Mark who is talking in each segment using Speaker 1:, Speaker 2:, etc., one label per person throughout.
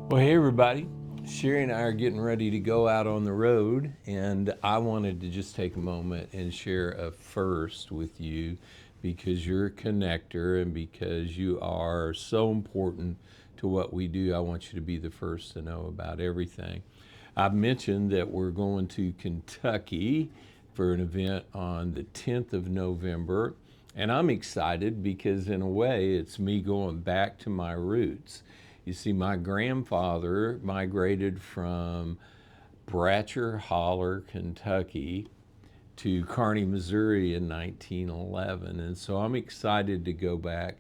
Speaker 1: Well, hey everybody. Sherry and I are getting ready to go out on the road, and I wanted to just take a moment and share a first with you because you're a connector and because you are so important to what we do. I want you to be the first to know about everything. I've mentioned that we're going to Kentucky for an event on the 10th of November, and I'm excited because, in a way, it's me going back to my roots. You see, my grandfather migrated from Bratcher Holler, Kentucky to Kearney, Missouri in 1911. And so I'm excited to go back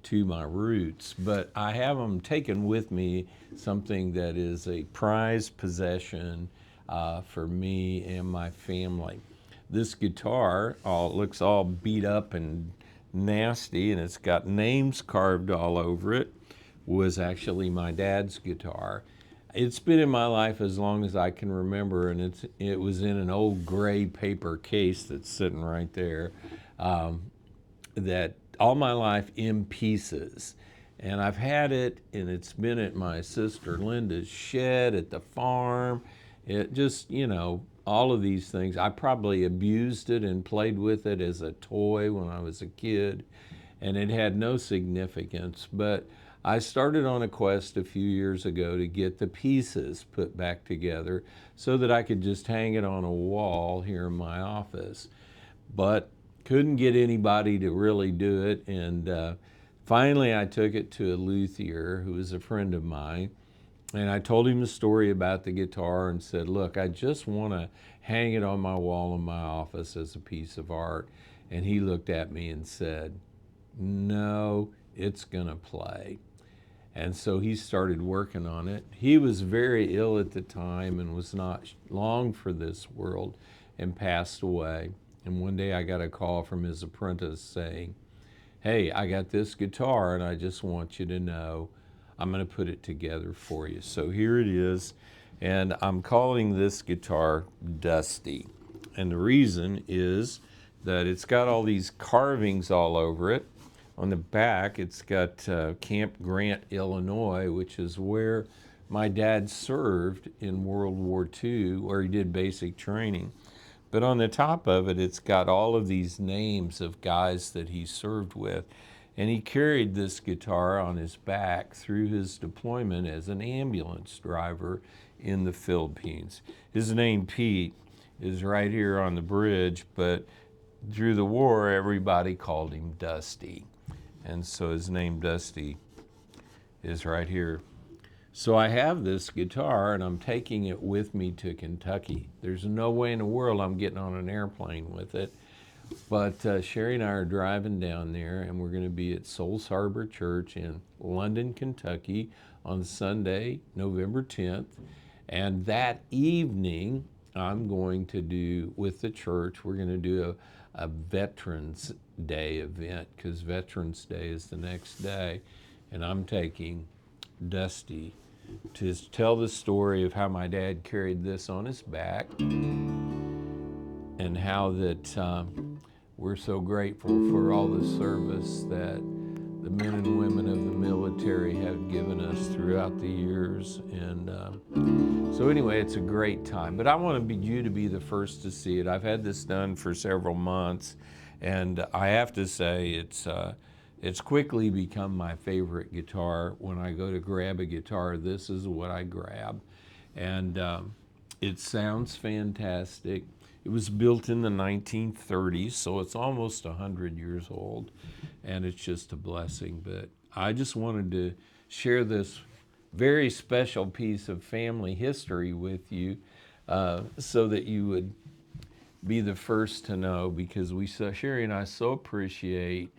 Speaker 1: to my roots, but I have them taken with me, something that is a prized possession for me and my family. This guitar looks all beat up and nasty, and it's got names carved all over it. Was actually my dad's guitar. It's been in my life as long as I can remember, and it was in an old gray paper case that's sitting right there, that all my life in pieces. And I've had it, and it's been at my sister Linda's shed, at the farm. It just, all of these things. I probably abused it and played with it as a toy when I was a kid, and it had no significance. But I started on a quest a few years ago to get the pieces put back together so that I could just hang it on a wall here in my office. But couldn't get anybody to really do it, and finally I took it to a luthier who was a friend of mine, and I told him the story about the guitar and said, look, I just want to hang it on my wall in my office as a piece of art. And he looked at me and said, no, it's gonna play. And so he started working on it. He was very ill at the time and was not long for this world and passed away. And one day I got a call from his apprentice saying, hey, I got this guitar and I just want you to know I'm going to put it together for you. So here it is. And I'm calling this guitar Dusty. And the reason is that it's got all these carvings all over it. On the back, it's got Camp Grant, Illinois, which is where my dad served in World War II, where he did basic training. But on the top of it, it's got all of these names of guys that he served with. And he carried this guitar on his back through his deployment as an ambulance driver in the Philippines. His name, Pete, is right here on the bridge, but through the war, everybody called him Dusty. And so his name, Dusty, is right here. So I have this guitar, and I'm taking it with me to Kentucky. There's no way in the world I'm getting on an airplane with it. But Sherry and I are driving down there, and we're going to be at Souls Harbor Church in London, Kentucky on Sunday, November 10th. And that evening, I'm going to do, with the church, we're going to do a Veterans Day event, because Veterans Day is the next day. And I'm taking Dusty to tell the story of how my dad carried this on his back and how that we're so grateful for all the service that the men and women of the military have given us throughout the years. And so anyway, it's a great time. But I want you to be the first to see it. I've had this done for several months, and I have to say it's quickly become my favorite guitar. When I go to grab a guitar, this is what I grab. And it sounds fantastic. It was built in the 1930s, so it's almost 100 years old, and it's just a blessing. But I just wanted to share this very special piece of family history with you so that you would be the first to know, because Sherry and I so appreciate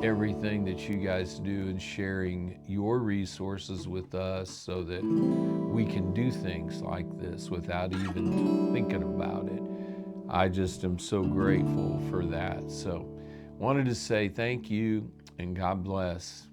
Speaker 1: everything that you guys do in sharing your resources with us so that we can do things like this without even thinking about it. I just am so grateful for that. So wanted to say thank you and God bless.